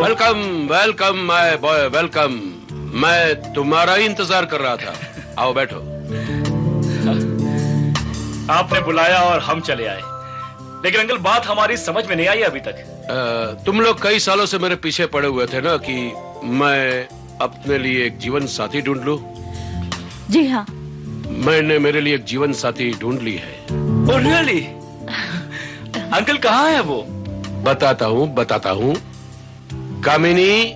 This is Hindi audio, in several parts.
Welcome welcome my boy welcome. मैं तुम्हारा ही इंतजार कर रहा था। आओ बैठो। आपने बुलाया और हम चले आए, लेकिन अंकल बात हमारी समझ में नहीं आई अभी तक। तुम लोग कई सालों से मेरे पीछे पड़े हुए थे ना कि मैं अपने लिए एक जीवन साथी ढूंढ लूं। जी हाँ, मैंने मेरे लिए एक जीवन साथी ढूंढ ली है। Oh really? अंकल कहाँ है वो? बताता हूँ। कामिनी,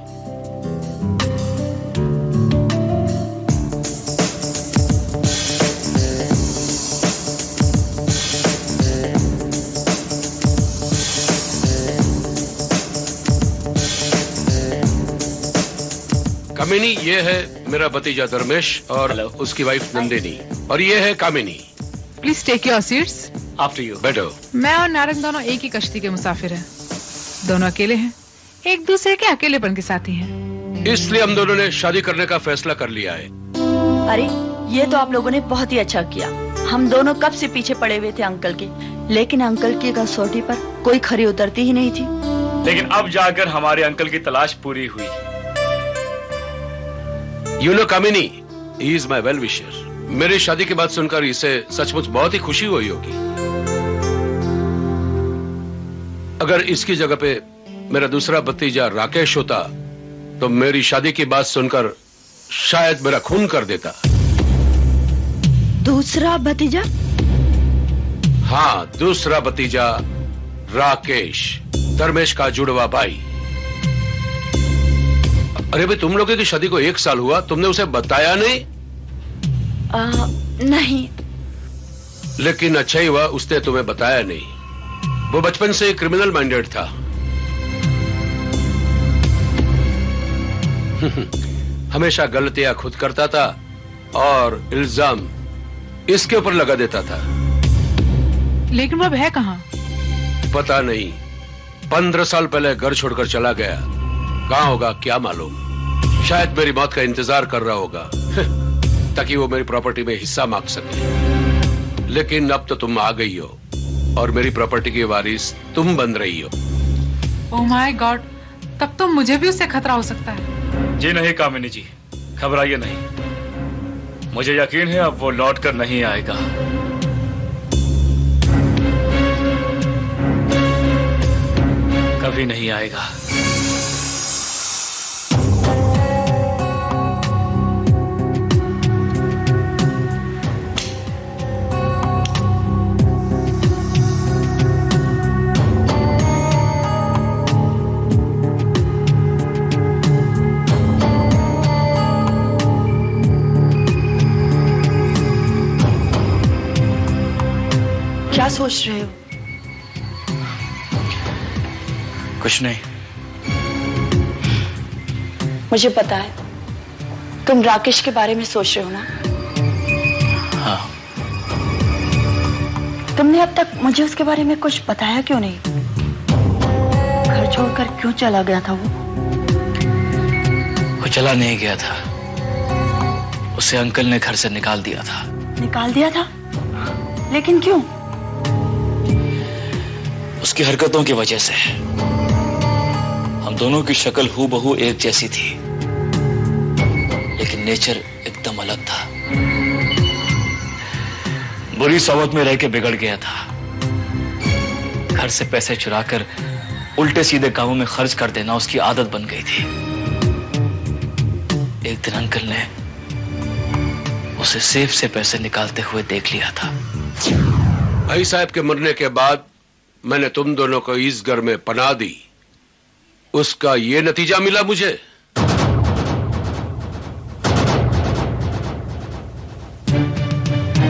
कामिनी ये है मेरा भतीजा धर्मेश और Hello. उसकी वाइफ नंदिनी, और ये है Kamini. Please take your seats. After you. बैठो। मैं और नारंग दोनों एक ही कश्ती के मुसाफिर हैं। दोनों अकेले हैं, एक दूसरे के अकेलेपन के साथी हैं। इसलिए हम दोनों ने शादी करने का फैसला कर लिया है। अरे ये तो आप लोगों ने बहुत ही अच्छा किया। हम दोनों कब से पीछे पड़े हुए थे अंकल के, लेकिन अंकल की कसौटी पर कोई खरी उतरती ही नहीं थी। लेकिन अब जाकर हमारे अंकल की तलाश पूरी हुई। You know Kamini, he is my well wisher. मेरी शादी की बात सुनकर इसे सचमुच बहुत ही खुशी हुई होगी। अगर इसकी जगह पे मेरा दूसरा भतीजा राकेश होता तो मेरी शादी की बात सुनकर शायद मेरा खून कर देता। दूसरा भतीजा? हाँ, दूसरा भतीजा राकेश, धर्मेश का जुड़वा भाई। अरे भाई, तुम लोगों की शादी को 1 साल हुआ, तुमने उसे बताया नहीं? नहीं। लेकिन अच्छा ही हुआ उसने तुम्हें बताया नहीं। वो बचपन से क्रिमिनल माइंडेड था। हमेशा गलतियां खुद करता था और इल्जाम इसके ऊपर लगा देता था। लेकिन वो अब है कहाँ? पता नहीं, 15 साल पहले घर छोड़कर चला गया। कहाँ होगा क्या मालूम। शायद मेरी मौत का इंतजार कर रहा होगा ताकि वो मेरी प्रॉपर्टी में हिस्सा मांग सके। लेकिन अब तो तुम आ गई हो और मेरी प्रॉपर्टी की वारिस तुम बन रही हो। ओह माय गॉड, तब तो मुझे भी उससे खतरा हो सकता है। जी नहीं कामिनी जी, घबराइए नहीं। मुझे यकीन है अब वो लौट कर नहीं आएगा। कभी नहीं आएगा। क्या सोच रहे हो? कुछ नहीं। मुझे पता है तुम राकेश के बारे में सोच रहे हो ना। हाँ। तुमने अब तक मुझे उसके बारे में कुछ बताया क्यों नहीं? घर छोड़कर क्यों चला गया था वो? वो चला नहीं गया था, उसे अंकल ने घर से निकाल दिया था। निकाल दिया था? लेकिन क्यों? उसकी हरकतों की वजह से। हम दोनों की शक्ल हूबहू एक जैसी थी, लेकिन नेचर एकदम अलग था। बुरी सोबत में रह के बिगड़ गया था। घर से पैसे चुराकर उल्टे सीधे कामों में खर्च कर देना उसकी आदत बन गई थी। एक दिन अंकल ने उसे सेफ से पैसे निकालते हुए देख लिया था। भाई साहब के मरने के बाद मैंने तुम दोनों को इस घर में पनाह दी, उसका ये नतीजा मिला मुझे।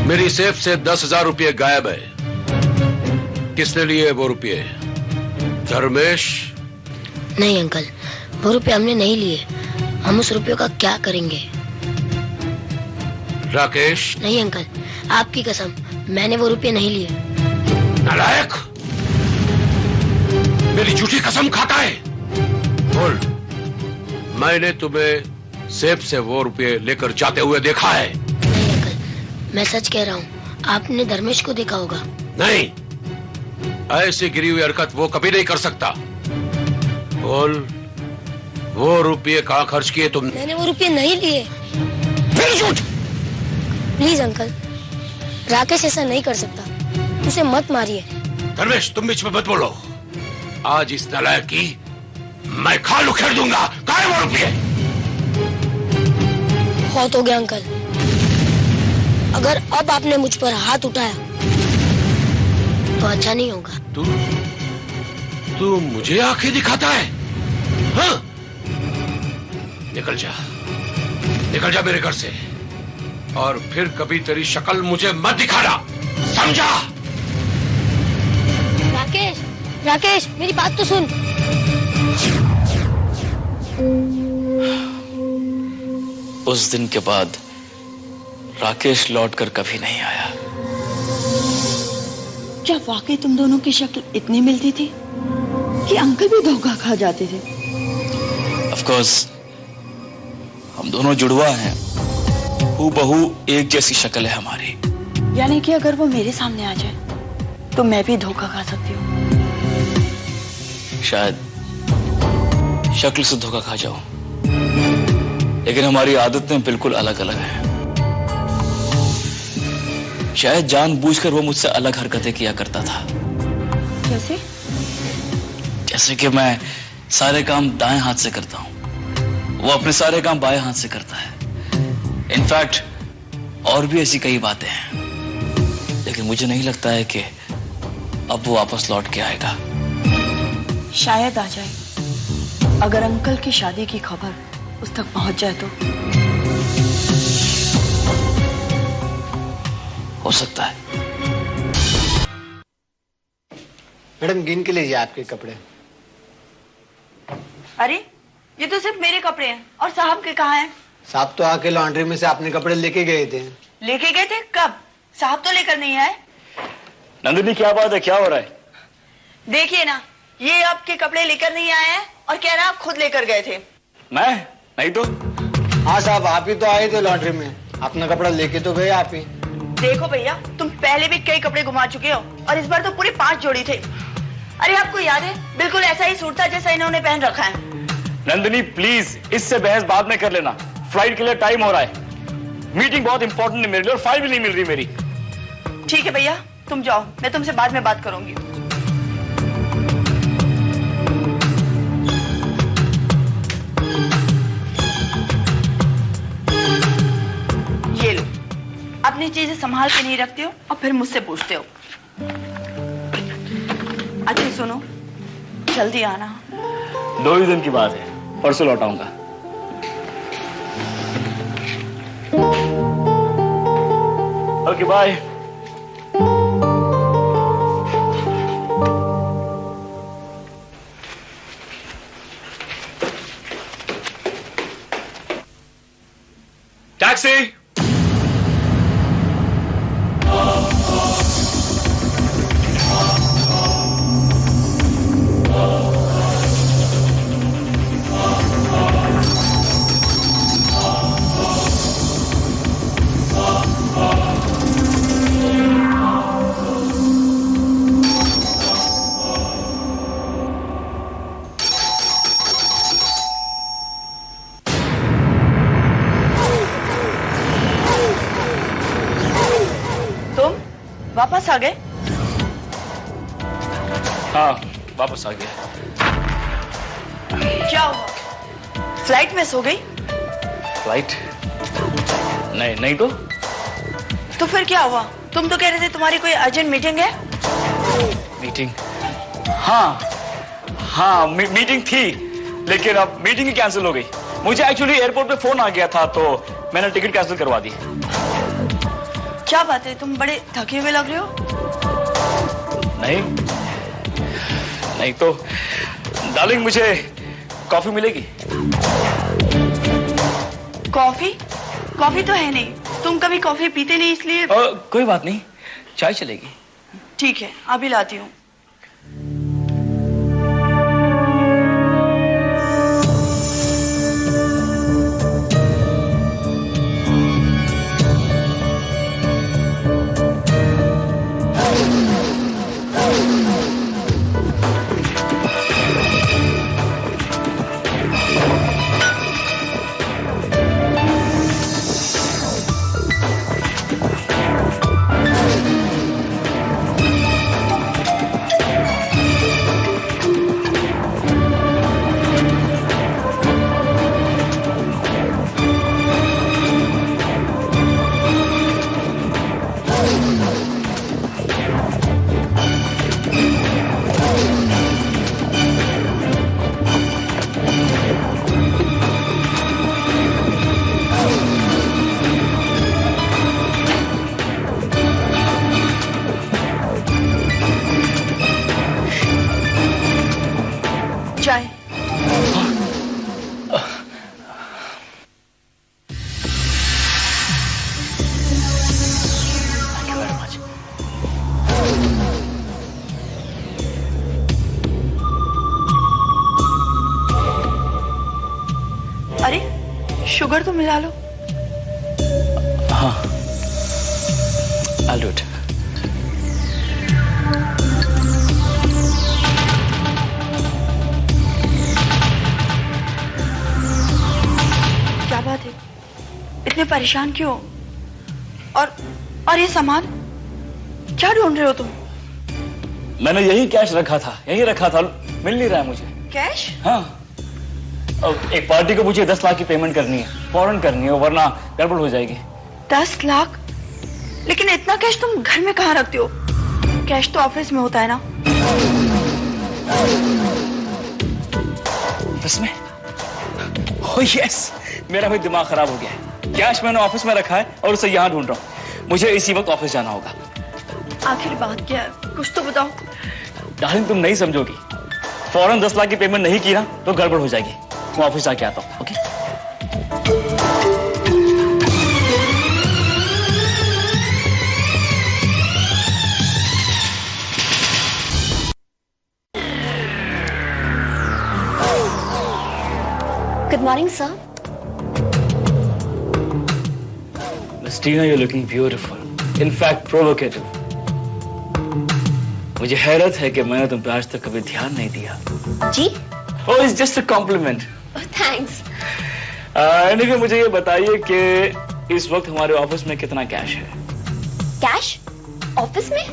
मेरी सेफ से 10,000 रुपये गायब है। किसने लिए वो रुपये? धर्मेश? नहीं अंकल, वो रुपये हमने नहीं लिए। हम उस रुपयों का क्या करेंगे? राकेश? नहीं अंकल, आपकी कसम, मैंने वो रुपये नहीं लिए। नालायक! मेरी झूठी कसम खाता है। बोल, मैंने तुम्हें सेफ से वो रुपये लेकर जाते हुए देखा है। नहीं अंकल, मैं सच कह रहा हूँ। आपने धर्मेश को देखा होगा। नहीं, ऐसी गिरी हुई हरकत वो कभी नहीं कर सकता। बोल, वो रुपये कहाँ खर्च किए तुमने? मैंने वो रुपये नहीं लिए। फिर झूठ। प्लीज अंकल, राकेश ऐसा नहीं कर सकता, उसे मत मारिए। धर्मेश, तुम बीच में मत बोलो। आज इस नालायक की मैं खाल उखेड़ दूंगा। कहाँ है वो रुपये? बहुत हो गया अंकल, अगर अब आपने मुझ पर हाथ उठाया तो अच्छा नहीं होगा। तू मुझे आंखें दिखाता है? हाँ? निकल जा मेरे घर से, और फिर कभी तेरी शक्ल मुझे मत दिखाना, समझा? राकेश मेरी बात तो सुन। उस दिन के बाद राकेश लौटकर कभी नहीं आया। क्या वाकई तुम दोनों की शक्ल इतनी मिलती थी कि अंकल भी धोखा खा जाते थे? ऑफ कोर्स, हम दोनों जुड़वा हैं, हूबहू एक जैसी शक्ल है हमारी। यानी कि अगर वो मेरे सामने आ जाए तो मैं भी धोखा खा सकती हूँ। शायद शक्ल से धोखा खा जाऊं, लेकिन हमारी आदतें बिल्कुल अलग अलग हैं। शायद जानबूझकर वो मुझसे अलग हरकतें किया करता था। जैसे कि मैं सारे काम दाएं हाथ से करता हूं, वो अपने सारे काम बाएं हाथ से करता है। इनफैक्ट और भी ऐसी कई बातें हैं, लेकिन मुझे नहीं लगता है कि अब वो वापस लौट के आएगा। शायद आ जाए, अगर अंकल की शादी की खबर उस तक पहुंच जाए तो। हो सकता है। मैडम, गिन के लीजिए आपके कपड़े। अरे ये तो सिर्फ मेरे कपड़े हैं, और साहब के कहाँ हैं? साहब तो आके लॉन्ड्री में से अपने कपड़े लेके गए थे। लेके गए थे? कब? साहब तो लेकर नहीं आए। नंदिनी, क्या बात है? क्या हो रहा है? देखिए ना, ये आपके कपड़े लेकर नहीं आए हैं और कह रहा आप खुद लेकर गए थे। मैं नहीं तो। हाँ साहब, आप ही तो आए थे लॉन्ड्री में, अपना कपड़ा लेके तो गए आप ही। देखो भैया, तुम पहले भी कई कपड़े घुमा चुके हो, और इस बार तो पूरे 5 जोड़ी थे। अरे आपको याद है, बिल्कुल ऐसा ही सूट था जैसा इन्होंने पहन रखा है। नंदिनी प्लीज, इससे बहस बाद में कर लेना। फ्लाइट के लिए टाइम हो रहा है, मीटिंग बहुत इंपॉर्टेंट है मेरे लिए, और फाइल भी नहीं मिल रही मेरी। ठीक है भैया, तुम जाओ, मैं तुमसे बाद में बात करूंगी। ये लो, अपनी चीजें संभाल के नहीं रखते हो और फिर मुझसे पूछते हो। अच्छा सुनो, जल्दी आना। 2 ही दिन की बात है, परसों लौट आऊंगा। Okay bye. टैक्सी। वापस आ गए? हाँ, वापस आ गया। क्या हुआ? फ्लाइट मिस हो गई? फ्लाइट? नहीं तो। तो फिर क्या हुआ? तुम तो कह रहे थे तुम्हारी कोई अर्जेंट मीटिंग है। मीटिंग? हाँ, मीटिंग थी, लेकिन अब मीटिंग ही कैंसिल हो गई। मुझे एक्चुअली एयरपोर्ट पे फोन आ गया था, तो मैंने टिकट कैंसिल करवा दी। क्या बात है, तुम बड़े थके हुए लग रहे हो। नहीं तो डार्लिंग, मुझे कॉफी मिलेगी? कॉफी तो है नहीं, तुम कभी कॉफी पीते नहीं, इसलिए। कोई बात नहीं, चाय चलेगी। ठीक है, अभी लाती हूँ। शुगर तो मिला लो। हाँ, I'll do it. क्या बात है, इतने परेशान क्यों? और ये सामान क्या ढूंढ रहे हो तुम? मैंने यही कैश रखा था, यही रखा था, मिल नहीं रहा है मुझे। कैश? हाँ, अब एक पार्टी को मुझे 10 लाख की पेमेंट करनी है, फौरन करनी है, वरना गड़बड़ हो जाएगी। 10 लाख? लेकिन इतना कैश तुम घर में कहाँ रखते हो? कैश तो ऑफिस में होता है ना। ऑफिस में? ओह यस, मेरा भी दिमाग खराब हो गया है। कैश मैंने ऑफिस में रखा है और उसे यहाँ ढूंढ रहा हूँ। मुझे इसी वक्त ऑफिस जाना होगा। आखिर बात क्या है, कुछ तो बताओ। डार्लिंग, तुम नहीं समझोगी। फौरन 10 लाख की पेमेंट नहीं की ना तो गड़बड़ हो जाएगी। मैं ऑफिस जाके आता हूँ। Okay? Good morning sir. Miss Tina, you're looking beautiful. In fact, provocative. मुझे हैरत है कि मैंने तुम पे आज तक कभी ध्यान नहीं दिया। जी? Oh, it's just a compliment. Thanks. Anyway, मुझे ये बताइए कि इस वक्त हमारे ऑफिस में कितना कैश है? कैश? ऑफिस में?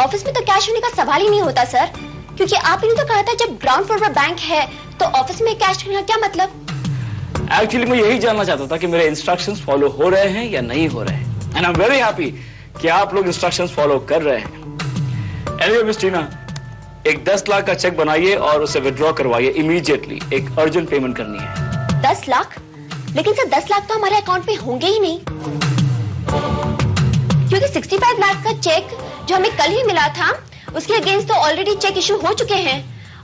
ऑफिस में तो कैश होने का सवाल ही नहीं होता सर, क्योंकि आपने तो कहा था जब ग्राउंड फ्लोर पर बैंक है तो ऑफिस में कैश रखने का क्या मतलब? एक्चुअली मैं यही जानना चाहता था कि मेरे इंस्ट्रक्शंस फॉलो हो रहे हैं या नहीं हो रहे हैं। And I am very happy कि आप लोग इंस्ट्रक्शंस फॉलो कर रहे हैं। एनीवे मिस टीना, एक 10 लाख का चेक बनाइए और उसे विड्रॉ करवाइए इमीडिएटली। एक अर्जेंट पेमेंट करनी है। 10 लाख? लेकिन सर 10 लाख तो हमारे अकाउंट में होंगे ही नहीं, क्योंकि 65 लाख का चेक जो हमें कल ही मिला था उसके अगेंस्ट तो ऑलरेडी चेक इशू हो चुके हैं,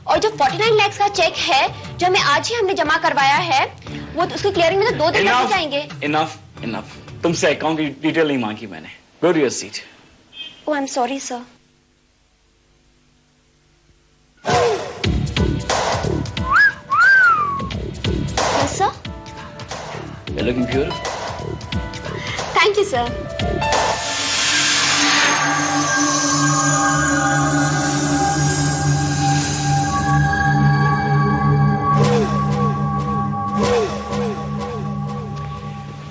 और जो 49 लाख का चेक है जो हमें आज ही हमने जमा करवाया है वो तो उसकी क्लियरिंग में तो 2 दिन लग जाएंगे। इनफ। तुमसे अकाउंट की डिटेल नहीं मांगी मैंने। Go to your seat. Oh, I am sorry sir. Yes sir. You're looking beautiful. Thank you sir.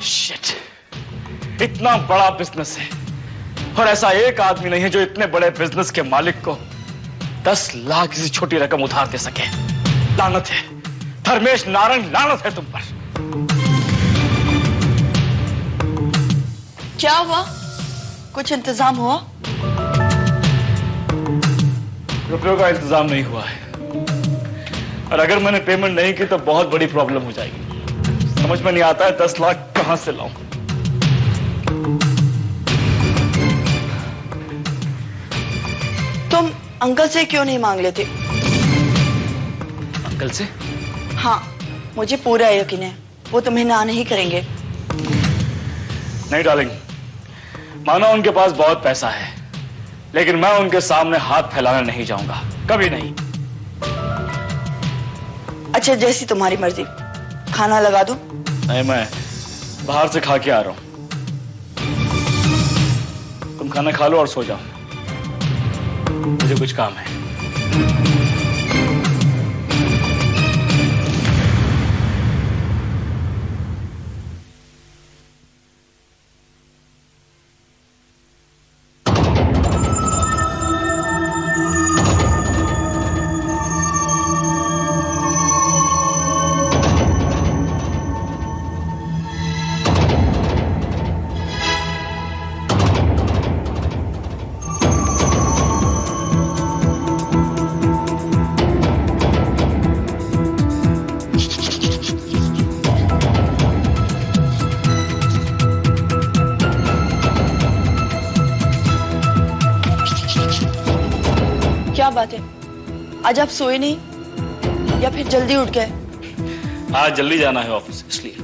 Shit. इतना बड़ा बिजनेस है और ऐसा एक आदमी नहीं है जो इतने बड़े बिजनेस के मालिक को 10 लाख किसी छोटी रकम उधार दे सके। लानत है धर्मेश नारायण, लानत है तुम पर। क्या हुआ, कुछ इंतजाम हुआ? रुपयों का इंतजाम नहीं हुआ है, और अगर मैंने पेमेंट नहीं की तो बहुत बड़ी प्रॉब्लम हो जाएगी। समझ में नहीं आता है 10 लाख कहां से लाऊं। तुम अंकल से क्यों नहीं मांग लेते? अंकल से? हाँ, मुझे पूरा यकीन है वो तुम्हें ना नहीं करेंगे। नहीं डार्लिंग, मानो उनके पास बहुत पैसा है, लेकिन मैं उनके सामने हाथ फैलाने नहीं जाऊंगा, कभी नहीं। अच्छा, जैसी तुम्हारी मर्जी। खाना लगा दो? नहीं, मैं बाहर से खा के आ रहा हूं। तुम खाना खा लो और सो जाओ, मुझे कुछ काम है। क्या बात है, आज आप सोए नहीं या फिर जल्दी उठ गए? आज जल्दी जाना है ऑफिस, इसलिए।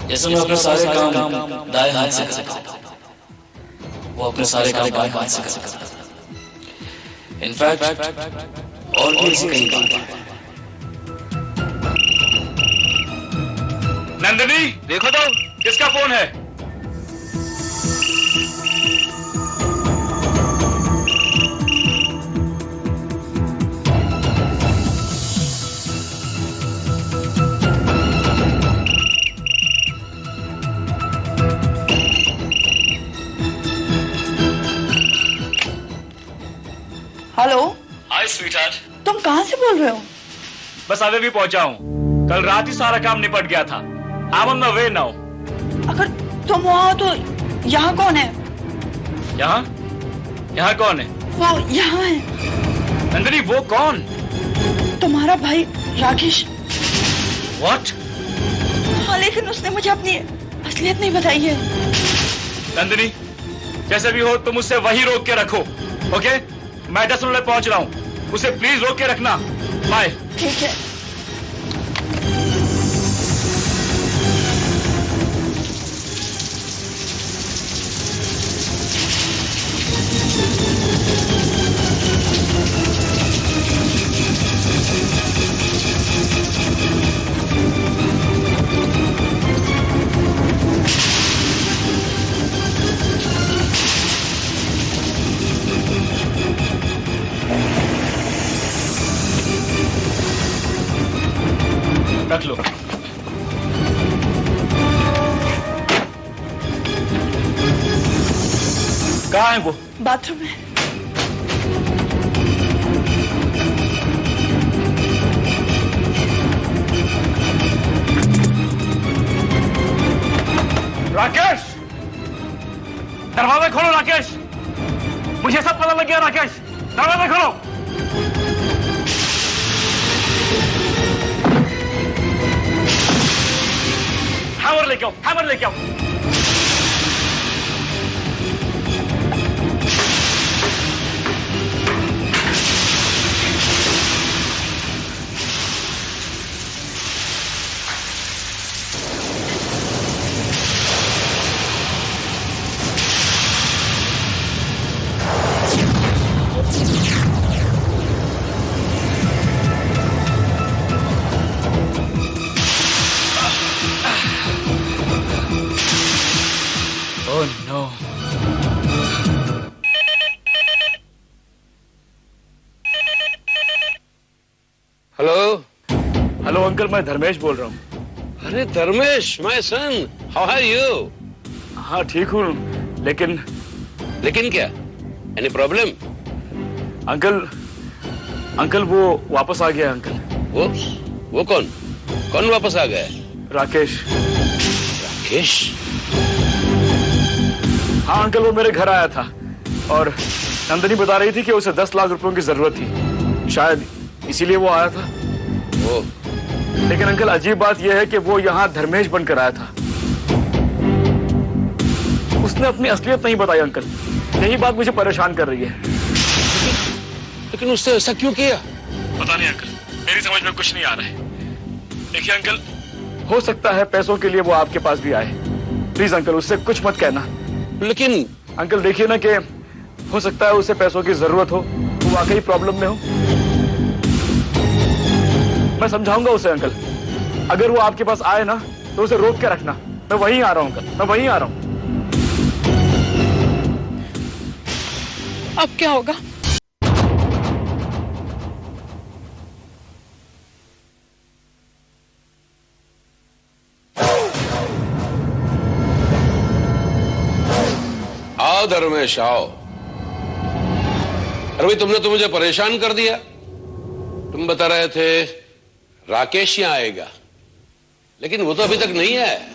जैसे मैं अपने सारे काम दाएं हाथ से करता हूं, वो अपने सारे काम बाएं हाथ से करता है। इनफैक्ट और भी ऐसी कई बातें हैं। नंदिनी देखो तो किसका फोन है। हेलो, हाय स्वीटहार्ट। तुम कहाँ से बोल रहे हो? बस अभी भी पहुंचा हूँ। कल रात ही सारा काम निपट गया था। I'm on my way now। अगर तुम वहाँ हो तो यहाँ कौन है? यहाँ यहाँ कौन है? वो यहाँ है, नंदिनी वो कौन? तुम्हारा भाई राकेश। What? हाँ, लेकिन उसने मुझे अपनी असलियत नहीं बताई है। नंदिनी जैसे भी हो तुम उससे वही रोक के रखो। ओके, मैं 10 मिनट में पहुंच रहा हूँ। उसे प्लीज रोक के रखना। बाय। ठीक है। रख लो। कहाँ है वो? बाथरूम में। राकेश, दरवाजा खोलो राकेश। मुझे सब पता लग गया राकेश, दरवाजा खोलो। हैमर लेके आओ, हैमर लेके आओ। Oh no. Hello. Hello uncle, मैं धर्मेश बोल रहा हूँ। अरे Dharmesh, my son, how are you? हाँ ठीक हूँ, लेकिन लेकिन क्या? Any problem? अंकल वो वापस आ गया अंकल। वो कौन? कौन वापस आ गया? राकेश। राकेश? हाँ अंकल, वो मेरे घर आया था और नंदिनी बता रही थी कि उसे 10 लाख रुपयों की जरूरत थी, शायद इसीलिए वो आया था। वो लेकिन अंकल अजीब बात यह है कि वो यहाँ धर्मेश बनकर आया था। उसने अपनी असलियत नहीं बताई अंकल, यही बात मुझे परेशान कर रही है। लेकिन उसने ऐसा क्यों किया? पता नहीं अंकल, मेरी समझ में कुछ नहीं आ रहा है। देखिए अंकल, हो सकता है पैसों के लिए वो आपके पास भी आए। प्लीज अंकल उससे कुछ मत कहना। लेकिन अंकल देखिए ना कि हो सकता है उसे पैसों की जरूरत हो, वो वाकई प्रॉब्लम में हो। मैं समझाऊंगा उसे अंकल। अगर वो आपके पास आए ना तो उसे रोक के रखना। मैं वहीं आ रहा हूँ अंकल, मैं वहीं आ रहा हूँ। अब क्या होगा? आओ धर्मेश, आओ। अरे भाई, तुमने तो मुझे परेशान कर दिया। तुम बता रहे थे राकेश यहाँ आएगा, लेकिन वो तो अभी तक नहीं है।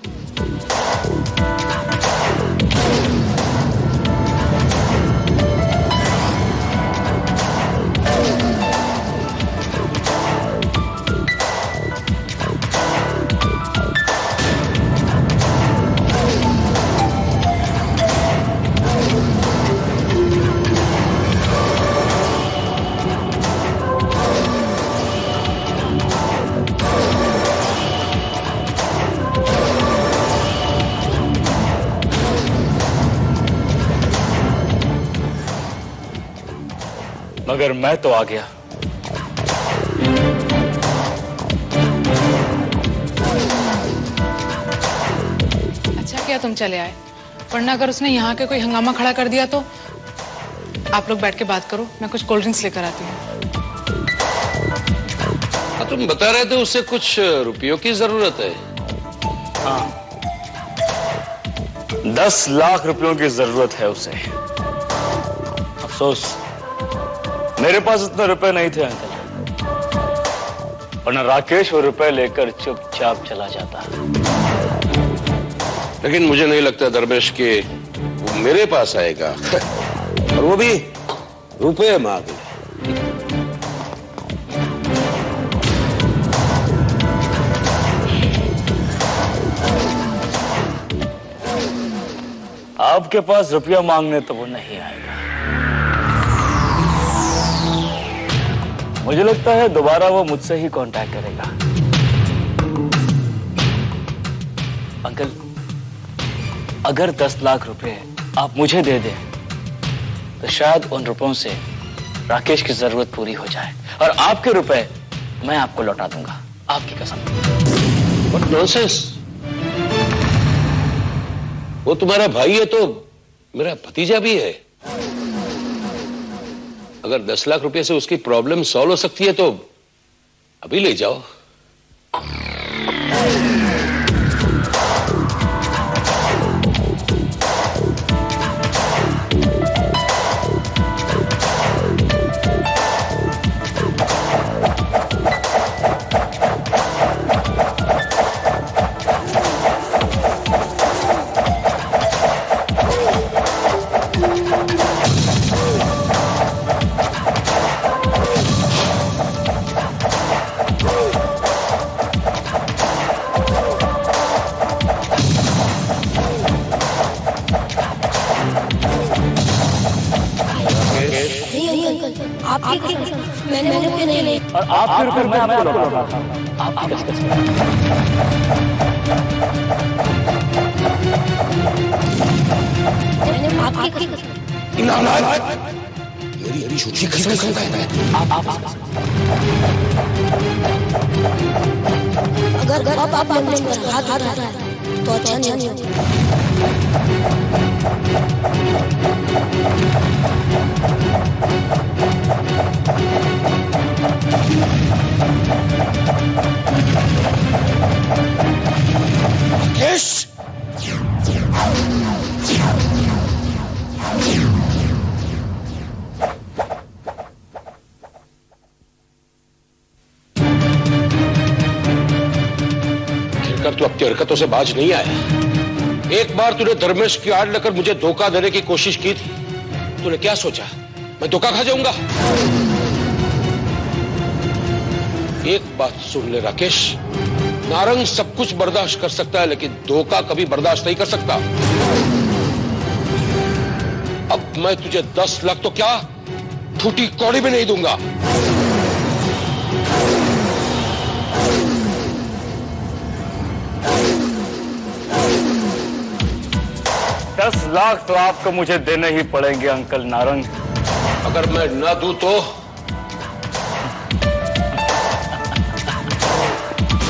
मगर मैं तो आ गया। अच्छा किया तुम चले आए, वरना अगर उसने यहाँ के कोई हंगामा खड़ा कर दिया तो। आप लोग बैठ के बात करो, मैं कुछ कोल्ड ड्रिंक्स लेकर आती हूँ। तुम बता रहे थे उससे कुछ रुपयों की जरूरत है। हाँ, 10 लाख रुपयों की जरूरत है उसे। अफसोस मेरे पास इतने रुपए नहीं थे अंकल, वरना राकेश वो रुपए लेकर चुपचाप चला जाता। लेकिन मुझे नहीं लगता धर्मेश के वो मेरे पास आएगा और वो भी रुपए मांगे। आपके पास रुपया मांगने तो वो नहीं आएगा। मुझे लगता है दोबारा वो मुझसे ही कांटेक्ट करेगा। अंकल, अगर 10 लाख रुपए आप मुझे दे दें तो शायद उन रुपयों से राकेश की जरूरत पूरी हो जाए और आपके रुपए मैं आपको लौटा दूंगा, आपकी कसम। What nonsense! वो तुम्हारा भाई है तो मेरा भतीजा भी है। अगर 10 लाख रुपए से उसकी प्रॉब्लम सॉल्व हो सकती है तो अभी ले जाओ। आपकी मैंने रुपए नहीं लिए और आपके रुपए मैं आपको लौटा दूंगा, आपकी कसम। मैंने आपकी कसम। मेरी हरी सूची कसम खाया है। अगर आप मंदिर पर हाथ उठाता है तो अच्छा नहीं होता। राकेश, खिलकर तू अपनी हरकतों से बाज नहीं आया। एक बार तूने धर्मेश की आड़ लेकर मुझे धोखा देने की कोशिश की थी। तूने क्या सोचा मैं धोखा खा जाऊंगा? एक बात सुन ले राकेश, नारंग सब कुछ बर्दाश्त कर सकता है लेकिन धोखा कभी बर्दाश्त नहीं कर सकता। अब मैं तुझे 10 लाख तो क्या फूटी कौड़ी में नहीं दूंगा। 10 लाख तो आपको मुझे देने ही पड़ेंगे अंकल नारंग। अगर मैं ना दूं तो?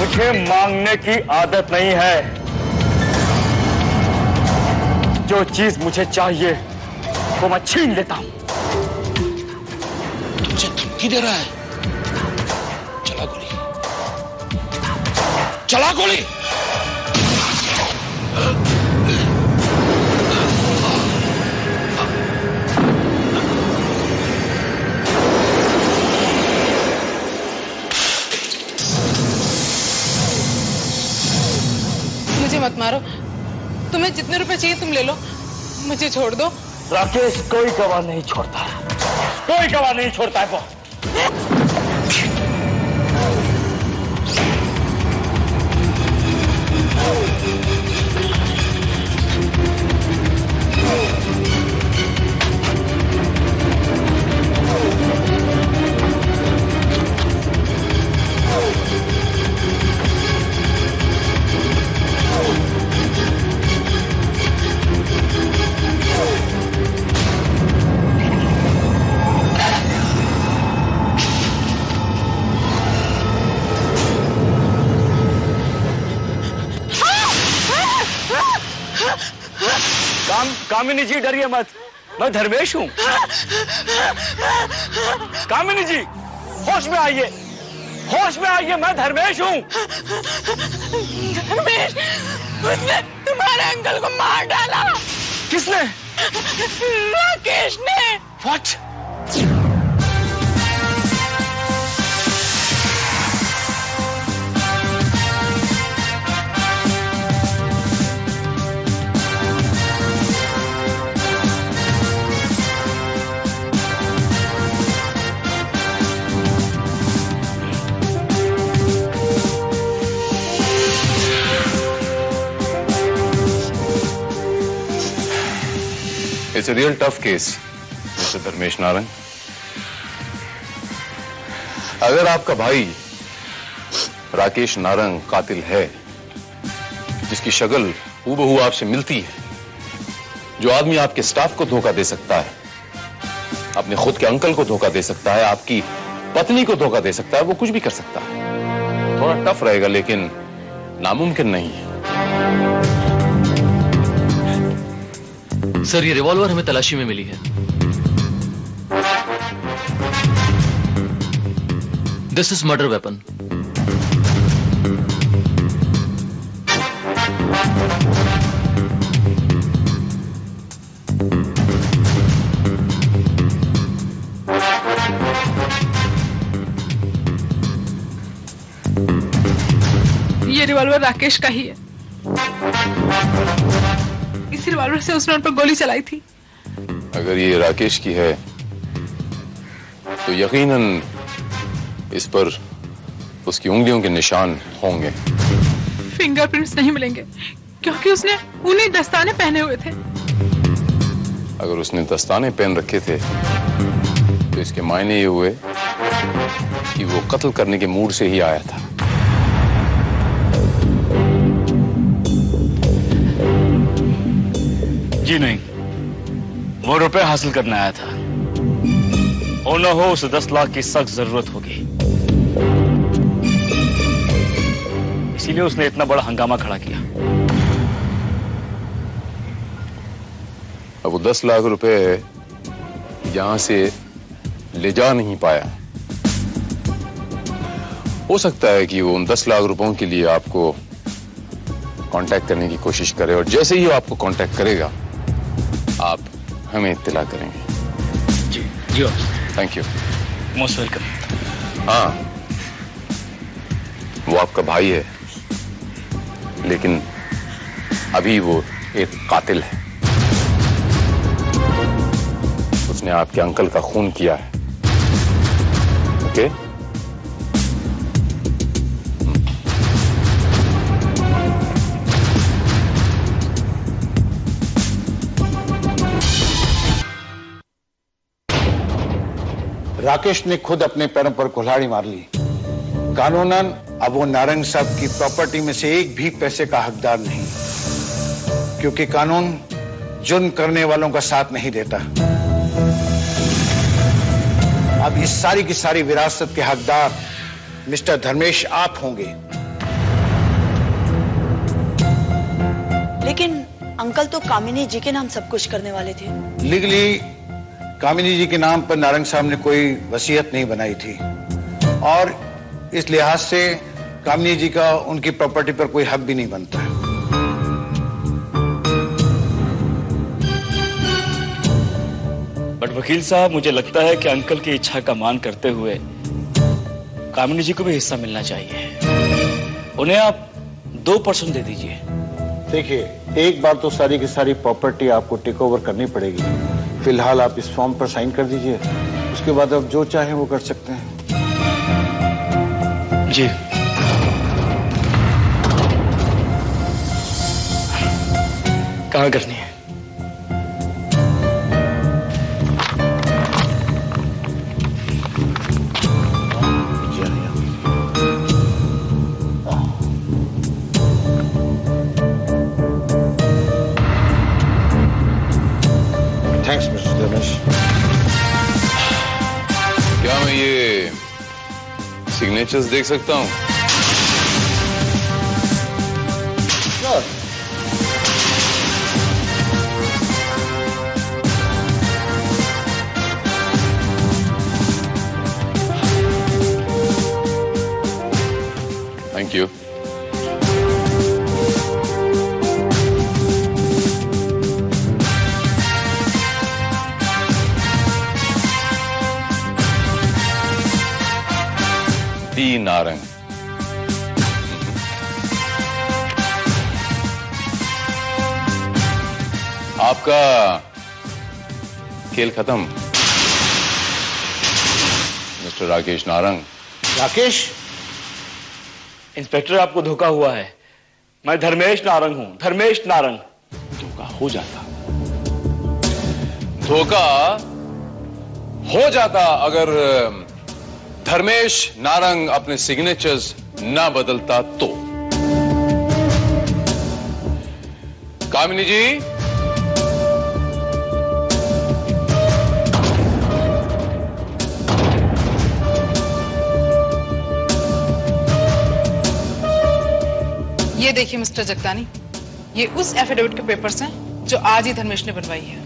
मुझे मांगने की आदत नहीं है। जो चीज मुझे चाहिए वो मैं छीन लेता हूं। तुझे धमकी दे रहा है? चला गोली, चला गोली। मुझे मत मारो, तुम्हें जितने रुपए चाहिए तुम ले लो, मुझे छोड़ दो। राकेश कोई गवाह नहीं छोड़ता, कोई गवाह नहीं छोड़ता है वो। कामिनी जी डरिए मत, मैं धर्मेश हूं। कामिनी जी होश में आइए, होश में आइए, मैं धर्मेश हूं। धर्मेश, उसने तुम्हारे अंकल को मार डाला। किसने? राकेश ने। What? It's a real tough case, Mr. Dharmesh Narang. अगर आपका भाई राकेश नारंग कातिल है, जिसकी शक्ल हूबहू आपसे मिलती है, जो आदमी आपके स्टाफ को धोखा दे सकता है, अपने खुद के अंकल को धोखा दे सकता है, आपकी पत्नी को धोखा दे सकता है, वो कुछ भी कर सकता है। थोड़ा टफ रहेगा लेकिन नामुमकिन नहीं है। सर, ये रिवॉल्वर हमें तलाशी में मिली है। This is murder weapon. ये रिवॉल्वर राकेश का ही है। इस रिवॉल्वर से उसने उन पर गोली चलाई थी। अगर ये राकेश की है तो यकीनन इस पर उसकी उंगलियों के निशान होंगे। फिंगरप्रिंट्स नहीं मिलेंगे क्योंकि उसने उन्हीं दस्ताने पहने हुए थे। अगर उसने दस्ताने पहन रखे थे तो इसके मायने ये हुए कि वो कत्ल करने के मूड से ही आया था। जी नहीं, वो रुपए हासिल करने आया था। हो न हो उसे 10 लाख की सख्त जरूरत होगी, इसीलिए उसने इतना बड़ा हंगामा खड़ा किया। अब वो 10 लाख रुपए यहां से ले जा नहीं पाया। हो सकता है कि वो उन 10 लाख रुपयों के लिए आपको कांटेक्ट करने की कोशिश करे और जैसे ही वो आपको कांटेक्ट करेगा आप हमें इत्तला करेंगे। जी जी थैंक यू। Most welcome. हाँ, वो आपका भाई है लेकिन अभी वो एक कातिल है। उसने आपके अंकल का खून किया है। ओके? राकेश ने खुद अपने पैरों पर कुल्हाड़ी मार ली। कानूनन अब वो नारंग साहब की प्रॉपर्टी में से एक भी पैसे का हकदार नहीं, क्योंकि कानून जुर्म करने वालों का साथ नहीं देता। अब इस सारी की सारी विरासत के हकदार मिस्टर धर्मेश आप होंगे। लेकिन अंकल तो कामिनी जी के नाम सब कुछ करने वाले थे। लीगली कामिनी जी के नाम पर नारंग साहब ने कोई वसीयत नहीं बनाई थी और इस लिहाज से कामिनी जी का उनकी प्रॉपर्टी पर कोई हक भी नहीं बनता है। बट वकील साहब, मुझे लगता है कि अंकल की इच्छा का मान करते हुए कामिनी जी को भी हिस्सा मिलना चाहिए। उन्हें आप 2% दे दीजिए। देखिए, एक बार तो सारी की सारी प्रॉपर्टी आपको टेक ओवर करनी पड़ेगी। फिलहाल आप इस फॉर्म पर साइन कर दीजिए, उसके बाद आप जो चाहें वो कर सकते हैं। जी। कहाँ करनी है? Thanks mister Dharmesh. क्या मैं ये सिग्नेचर्स देख सकता हूं? डी नारंग। आपका खेल खत्म मिस्टर राकेश नारंग। राकेश, इंस्पेक्टर आपको धोखा हुआ है। मैं धर्मेश नारंग हूं, धर्मेश नारंग। धोखा हो जाता, धोखा हो जाता अगर धर्मेश नारंग अपने सिग्नेचर्स ना बदलता तो। कामिनी जी, ये देखिए मिस्टर जगतानी, ये उस एफिडेविट के पेपर्स हैं जो आज ही धर्मेश ने बनवाई है।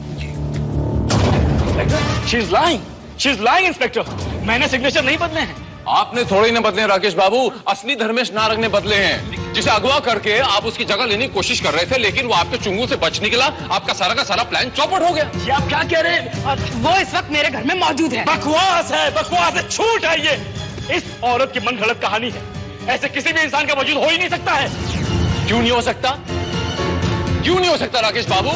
She is lying, she is lying inspector. मैंने सिग्नेचर नहीं बदले हैं। आपने थोड़े ना बदले राकेश बाबू, असली धर्मेश नारंग ने बदले हैं, जिसे अगवा करके आप उसकी जगह लेने की कोशिश कर रहे थे, लेकिन वो आपके चुंगल से बच निकला। आपका सारा का सारा प्लान चौपट हो गया। ये आप क्या कह रहे हैं? वो इस वक्त मेरे घर में मौजूद है। बकवास है, बकवास है, झूठ है ये। इस औरत की मन गलत कहानी है। ऐसे किसी भी इंसान का वजूद हो ही नहीं सकता है। क्यों नहीं हो सकता? क्यों नहीं हो सकता राकेश बाबू?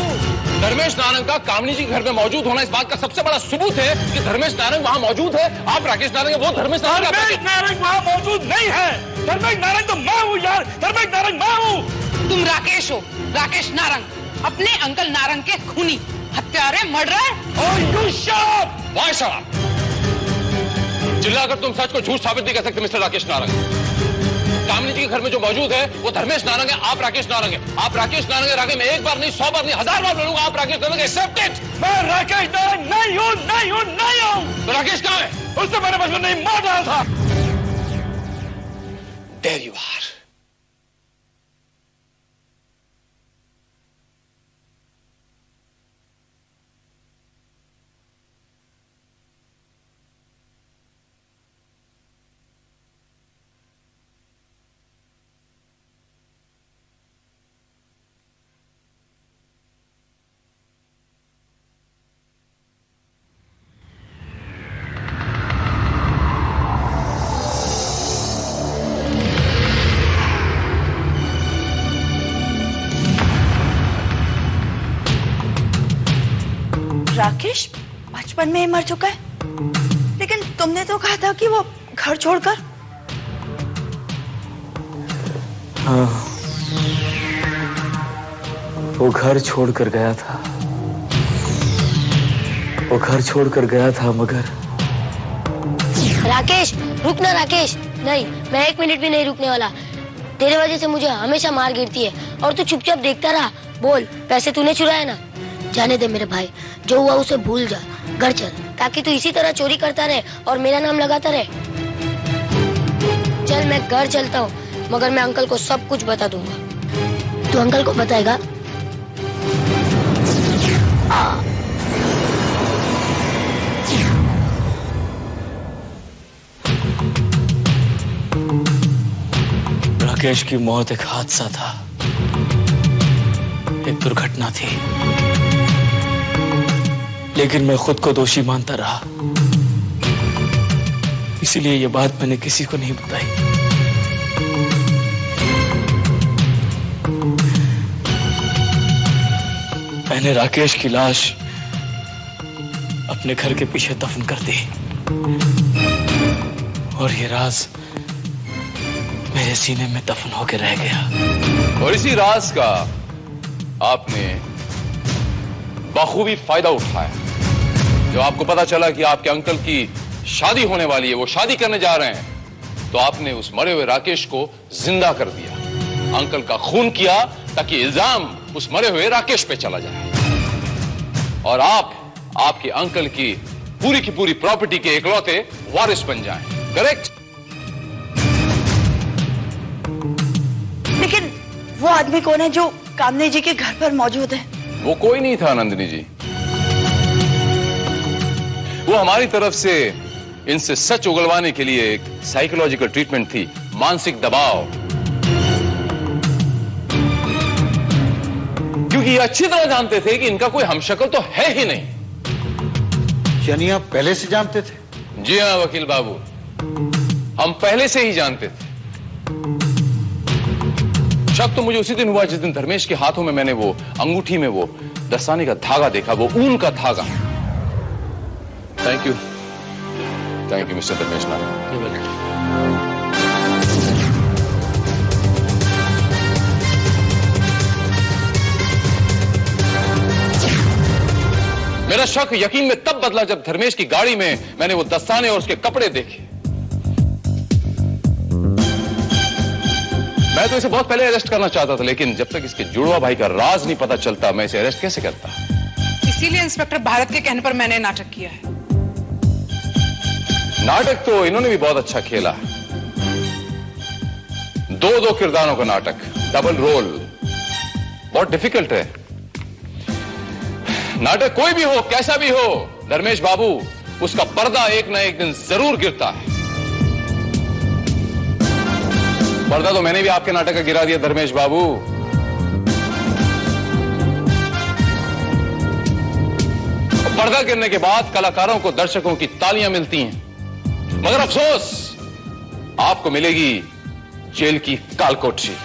धर्मेश नारंग का कामिनी जी के घर में मौजूद होना इस बात का सबसे बड़ा सबूत है कि धर्मेश नारंग वहां मौजूद है। आप राकेश नारंग है, वो धर्मेश नारंग वहां मौजूद नहीं है। धर्मेश नारंग तो मैं हूं यार, धर्मेश नारंग मैं हूं। तुम राकेश हो, राकेश नारंग, अपने अंकल नारंग के खूनी, हत्यारे, मर्डरर। चिल्लाकर तुम सच को झूठ साबित नहीं कर सकते मिस्टर राकेश नारंग। कामिनी जी के घर में जो मौजूद है वो धर्मेश नारंग है, आप राकेश नारंग है। आप राकेश नारंग है, राकेश मैं एक बार नहीं, 100 बार नहीं, 1000 बार बोलूंगा, आप राकेश नारंग एक्सेप्टेड। मैं राकेश नारंग नहीं हूं, नहीं हूं, नहीं हूं। तो राकेश कहां है? उससे मैंने बचपन नहीं मार डाला था। There you are. राकेश बचपन में ही मर चुका है, लेकिन तुमने तो कहा था कि वो घर छोड़कर। हाँ, वो घर छोड़कर गया था। वो घर छोड़कर गया था, मगर राकेश रुक ना राकेश। नहीं, मैं 1 मिनट भी नहीं रुकने वाला। तेरे वजह से मुझे हमेशा मार गिरती है और तू चुपचाप देखता रहा। बोल, पैसे तूने चुराए ना? जाने दे मेरे भाई, जो हुआ उसे भूल जा। घर चल, ताकि तू इसी तरह चोरी करता रहे और मेरा नाम लगाता रहे। चल, मैं घर चलता हूँ, मगर मैं अंकल को सब कुछ बता दूंगा। तू अंकल को बताएगा? राकेश की मौत एक हादसा था, एक दुर्घटना थी, लेकिन मैं खुद को दोषी मानता रहा। इसीलिए ये बात मैंने किसी को नहीं बताई। मैंने राकेश की लाश अपने घर के पीछे दफन कर दी और ये राज मेरे सीने में दफन होकर रह गया। और इसी राज का आपने बखूबी फायदा उठाया। जब आपको पता चला कि आपके अंकल की शादी होने वाली है, वो शादी करने जा रहे हैं, तो आपने उस मरे हुए राकेश को जिंदा कर दिया। अंकल का खून किया ताकि इल्जाम उस मरे हुए राकेश पे चला जाए और आप आपके अंकल की पूरी प्रॉपर्टी के इकलौते वारिस बन जाएं। करेक्ट? लेकिन वो आदमी कौन है जो कामनी जी के घर पर मौजूद है? वो कोई नहीं था नंदिनी जी। वो हमारी तरफ से इनसे सच उगलवाने के लिए एक साइकोलॉजिकल ट्रीटमेंट थी, मानसिक दबाव। क्योंकि ये अच्छी तरह जानते थे कि इनका कोई हमशक्ल तो है ही नहीं। यानी आप पहले से जानते थे? जी हाँ वकील बाबू, हम पहले से ही जानते थे। शक तो मुझे उसी दिन हुआ जिस दिन धर्मेश के हाथों में मैंने वो अंगूठी में वो दस्ताने का धागा देखा, वो ऊन का धागा। Thank you mister Dharmesh Narayan. मेरा शक यकीन में तब बदला जब धर्मेश की गाड़ी में मैंने वो दस्ताने और उसके कपड़े देखे। मैं तो इसे बहुत पहले अरेस्ट करना चाहता था, लेकिन जब तक इसके जुड़वा भाई का राज नहीं पता चलता मैं इसे अरेस्ट कैसे करता। इसीलिए इंस्पेक्टर भारत के कहने पर मैंने नाटक किया है। नाटक तो इन्होंने भी बहुत अच्छा खेला। दो किरदारों का नाटक, डबल रोल, बहुत डिफिकल्ट है। नाटक कोई भी हो, कैसा भी हो, धर्मेश बाबू, उसका पर्दा एक ना एक दिन जरूर गिरता है। पर्दा तो मैंने भी आपके नाटक का गिरा दिया धर्मेश बाबू। पर्दा गिरने के बाद कलाकारों को दर्शकों की तालियां मिलती हैं, मगर अफसोस आपको मिलेगी जेल की कालकोठरी।